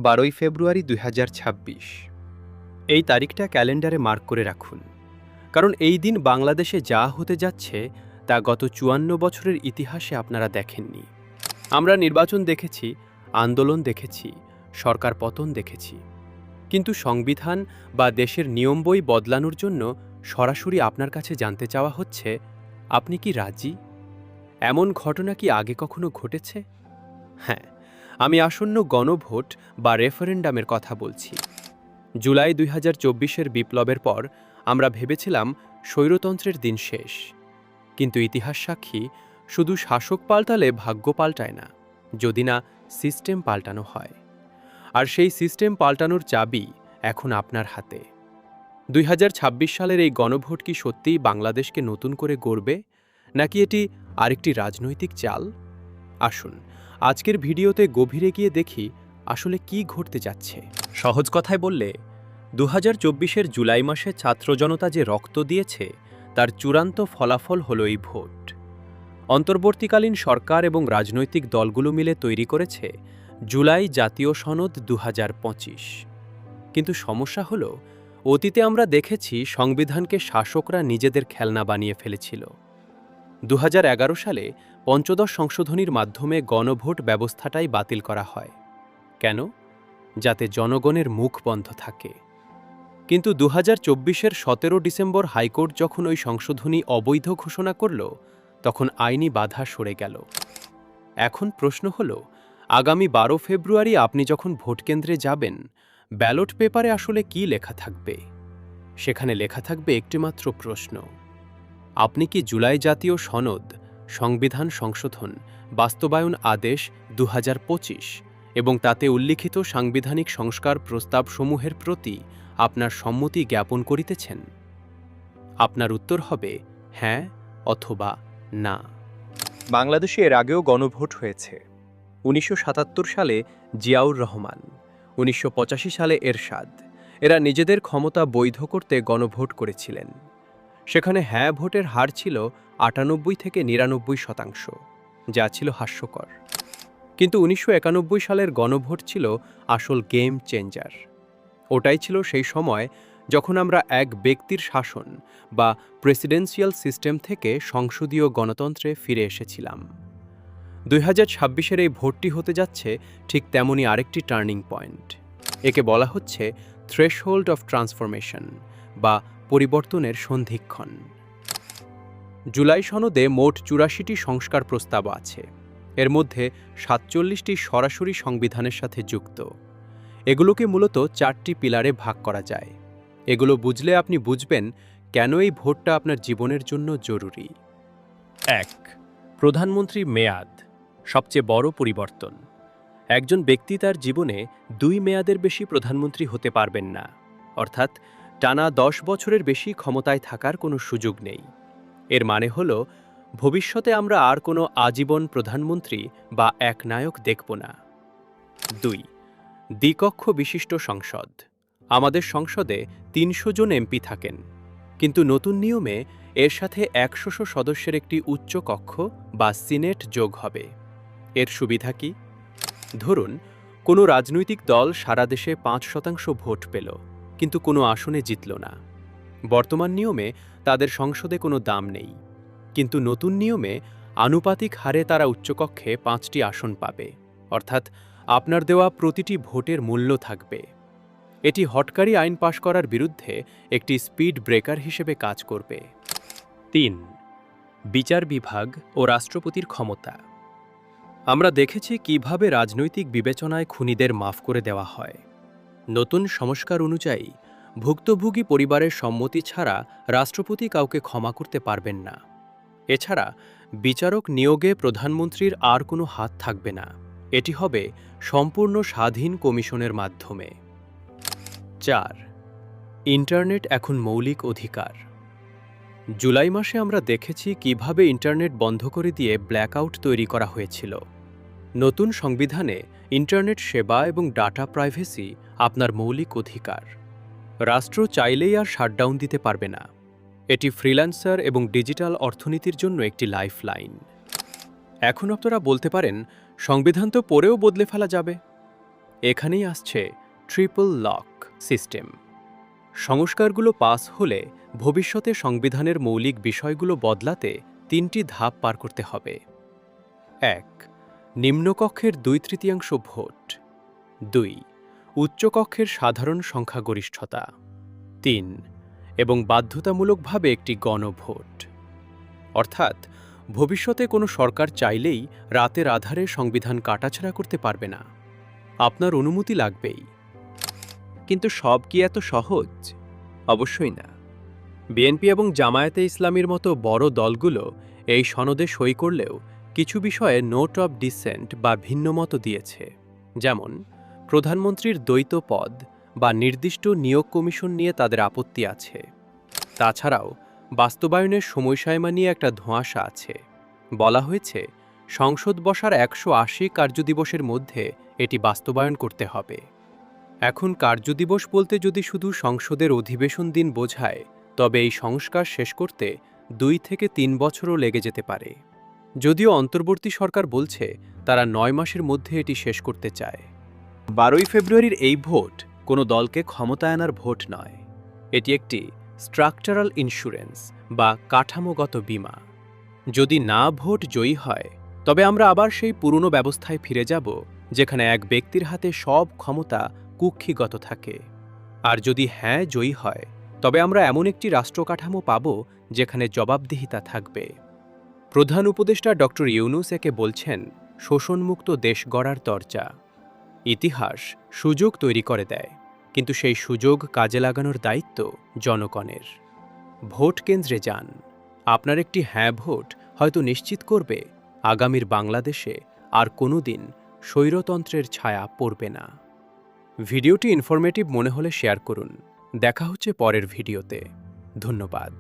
12ই ফেব্রুয়ারি 2026। এই তারিখটা ক্যালেন্ডারে মার্ক করে রাখুন, কারণ এই দিন বাংলাদেশে যা হতে যাচ্ছে তা গত 54 বছরের ইতিহাসে আপনারা দেখেননি। আমরা নির্বাচন দেখেছি, আন্দোলন দেখেছি, সরকার পতন দেখেছি, কিন্তু সংবিধান বা দেশের নিয়ম বই বদলানোর জন্য সরাসরি আপনার কাছে জানতে চাওয়া হচ্ছে, আপনি কি রাজি? এমন ঘটনা কি আগে কখনো ঘটেছে? হ্যাঁ, আমি আসন্ন গণভোট বা রেফারেন্ডামের কথা বলছি। জুলাই 2024-এর বিপ্লবের পর আমরা ভেবেছিলাম স্বৈরতন্ত্রের দিন শেষ, কিন্তু ইতিহাস সাক্ষী শুধু শাসক পাল্টালে ভাগ্য পাল্টায় না, যদি না সিস্টেম পাল্টানো হয়। আর সেই সিস্টেম পাল্টানোর চাবি এখন আপনার হাতে। 2026 সালের এই গণভোট কি সত্যিই বাংলাদেশকে নতুন করে গড়বে, নাকি এটি আরেকটি রাজনৈতিক চাল? আসুন আজকের ভিডিওতে গভীরে গিয়ে দেখি আসলে কি ঘটতে যাচ্ছে। সহজ কথায় বললে, 2024-এর জুলাই মাসে ছাত্র জনতা যে রক্ত দিয়েছে তার চূড়ান্ত ফলাফল হল এই ভোট। অন্তর্বর্তীকালীন সরকার এবং রাজনৈতিক দলগুলো মিলে তৈরি করেছে জুলাই জাতীয় সনদ 2025। কিন্তু সমস্যা হল, অতীতে আমরা দেখেছি সংবিধানকে শাসকরা নিজেদের খেলনা বানিয়ে ফেলেছিল। 2011 সালে পঞ্চদশ সংশোধনীর মাধ্যমে গণভোট ব্যবস্থাটাই বাতিল করা হয়। কেন? যাতে জনগণের মুখ বন্ধ থাকে। কিন্তু 2024-এর 17 ডিসেম্বর হাইকোর্ট যখন ওই সংশোধনী অবৈধ ঘোষণা করল, তখন আইনি বাধা সরে গেল। এখন প্রশ্ন হল, আগামী 12 ফেব্রুয়ারি আপনি যখন ভোটকেন্দ্রে যাবেন, ব্যালট পেপারে আসলে কি লেখা থাকবে? সেখানে লেখা থাকবে একটিমাত্র প্রশ্ন: আপনি কি জুলাই জাতীয় সনদ, সংবিধান সংশোধন, বাস্তবায়ন আদেশ 2025 এবং তাতে উল্লিখিত সাংবিধানিক সংস্কার প্রস্তাবসমূহের প্রতি আপনার সম্মতি জ্ঞাপন করিতেছেন? আপনার উত্তর হবে হ্যাঁ অথবা না। বাংলাদেশে এর আগেও গণভোট হয়েছে। 1977 সালে জিয়াউর রহমান, 1985 সালে এরশাদ, এরা নিজেদের ক্ষমতা বৈধ করতে গণভোট করেছিলেন। সেখানে হ্যাঁ ভোটের হার ছিল 98 থেকে 99%, যা ছিল হাস্যকর। কিন্তু 1991 সালের গণভোট ছিল আসল গেম চেঞ্জার। ওটাই ছিল সেই সময় যখন আমরা এক ব্যক্তির শাসন বা প্রেসিডেন্সিয়াল সিস্টেম থেকে সংসদীয় গণতন্ত্রে ফিরে এসেছিলাম। 2026-এর এই ভোটটি হতে যাচ্ছে ঠিক তেমনই আরেকটি টার্নিং পয়েন্ট। একে বলা হচ্ছে থ্রেশহোল্ড অফ ট্রান্সফরমেশন বা পরিবর্তনের সন্ধিক্ষণ। জুলাই সনদে মোট 84টি সংস্কার প্রস্তাব আছে। এর মধ্যে 47টি সরাসরি সংবিধানের সাথে যুক্ত। এগুলোকে মূলত 4টি পিলারে ভাগ করা যায়। এগুলো বুঝলে আপনি বুঝবেন কেন এই ভোটটা আপনার জীবনের জন্য জরুরি। 1. প্রধানমন্ত্রী মেয়াদ, সবচেয়ে বড় পরিবর্তন। একজন ব্যক্তি তার জীবনে 2 মেয়াদের বেশি প্রধানমন্ত্রী হতে পারবেন না, অর্থাৎ টানা 10 বছরের বেশি ক্ষমতায় থাকার কোনো সুযোগ নেই। এর মানে হল, ভবিষ্যতে আমরা আর কোনো আজীবন প্রধানমন্ত্রী বা একনায়ক দেখব না। 2. দ্বিকক্ষ বিশিষ্ট সংসদ। আমাদের সংসদে 300 জন এমপি থাকেন, কিন্তু নতুন নিয়মে এর সাথে 100 সদস্যের একটি উচ্চ কক্ষ বা সিনেট যোগ হবে। এর সুবিধা কি? ধরুন, কোনো রাজনৈতিক দল সারা দেশে 5% ভোট পেল, কিন্তু কোনো আসনে জিতল না। বর্তমান নিয়মে তাদের সংসদে কোনো দাম নেই, কিন্তু নতুন নিয়মে আনুপাতিক হারে তারা উচ্চকক্ষে 5টি আসন পাবে, অর্থাৎ আপনার দেওয়া প্রতিটি ভোটের মূল্য থাকবে। এটি হটকারী আইন পাশ করার বিরুদ্ধে একটি স্পিড ব্রেকার হিসেবে কাজ করবে। 3. বিচার বিভাগ ও রাষ্ট্রপতির ক্ষমতা। আমরা দেখেছি কিভাবে রাজনৈতিক বিবেচনায় খুনিদের মাফ করে দেওয়া হয়। নতুন সংস্কার অনুযায়ী ভুক্তভোগী পরিবারের সম্মতি ছাড়া রাষ্ট্রপতি কাউকে ক্ষমা করতে পারবেন না। এছাড়া বিচারক নিয়োগে প্রধানমন্ত্রীর আর কোনো হাত থাকবে না। এটি হবে সম্পূর্ণ স্বাধীন কমিশনের মাধ্যমে। 4. ইন্টারনেট এখন মৌলিক অধিকার। জুলাই মাসে আমরা দেখেছি কিভাবে ইন্টারনেট বন্ধ করে দিয়ে ব্ল্যাকআউট তৈরি করা হয়েছিল। নতুন সংবিধানে ইন্টারনেট সেবা এবং ডাটা প্রাইভেসি আপনার মৌলিক অধিকার। রাষ্ট্র চাইলেই আর শাটডাউন দিতে পারবে না। এটি ফ্রিল্যান্সার এবং ডিজিটাল অর্থনীতির জন্য একটি লাইফলাইন। এখন আপনারা বলতে পারেন, সংবিধান তো পরেও বদলে ফেলা যাবে। এখানেই আসছে ট্রিপল লক সিস্টেম। সংস্কারগুলো পাস হলে ভবিষ্যতে সংবিধানের মৌলিক বিষয়গুলো বদলাতে 3টি ধাপ পার করতে হবে। 1. নিম্নকক্ষের 2/3 ভোট। 2. উচ্চকক্ষের সাধারণ সংখ্যাগরিষ্ঠতা। 3. এবং বাধ্যতামূলকভাবে একটি গণভোট। অর্থাৎ ভবিষ্যতে কোনো সরকার চাইলেই রাতের আধারে সংবিধান কাটাছেঁড়া করতে পারবে না। আপনার অনুমতি লাগবেই। কিন্তু সব কি এত সহজ? অবশ্যই না। বিএনপি এবং জামায়াতে ইসলামীর মতো বড় দলগুলো এই সনদে সই করলেও কিছু বিষয়ে নোট অব ডিসেন্ট বা ভিন্নমত দিয়েছে। যেমন প্রধানমন্ত্রীর দ্বৈত পদ বা নির্দিষ্ট নিয়োগ কমিশন নিয়ে তাদের আপত্তি আছে। তাছাড়াও বাস্তবায়নের সময়সীমা নিয়ে একটা ধোঁয়াশা আছে। বলা হয়েছে সংসদ বসার 180 কার্যদিবসের মধ্যে এটি বাস্তবায়ন করতে হবে। এখন কার্যদিবস বলতে যদি শুধু সংসদের অধিবেশন দিন বোঝায়, তবে এই সংস্কার শেষ করতে 2 থেকে 3 বছরও লেগে যেতে পারে। যদিও অন্তর্বর্তী সরকার বলছে তারা 9 মাসের মধ্যে এটি শেষ করতে চায়। 12ই ফেব্রুয়ারির এই ভোট কোনো দলকে ক্ষমতায় আনার ভোট নয়। এটি একটি স্ট্রাকচারাল ইন্স্যুরেন্স বা কাঠামোগত বীমা। যদি না ভোট জয়ী হয়, তবে আমরা আবার সেই পুরনো ব্যবস্থায় ফিরে যাব, যেখানে এক ব্যক্তির হাতে সব ক্ষমতা কুক্ষিগত থাকে। আর যদি হ্যাঁ জয়ী হয়, তবে আমরা এমন একটি রাষ্ট্রকাঠামো পাব যেখানে জবাবদিহিতা থাকবে। প্রধান উপদেষ্টা ডক্টর ইউনূস একে বলছেন শোষণমুক্ত দেশ গড়ার দরজা। ইতিহাস সুযোগ তৈরি করে দেয়, কিন্তু সেই সুযোগ কাজে লাগানোর দায়িত্ব জনগণের। ভোট কেন্দ্রে যান। আপনার একটি হ্যাঁ ভোট হয়তো নিশ্চিত করবে আগামীর বাংলাদেশে আর কোনোদিন স্বৈরতন্ত্রের ছায়া পড়বে না। ভিডিওটি ইনফরমেটিভ মনে হলে শেয়ার করুন। দেখা হচ্ছে পরের ভিডিওতে। ধন্যবাদ।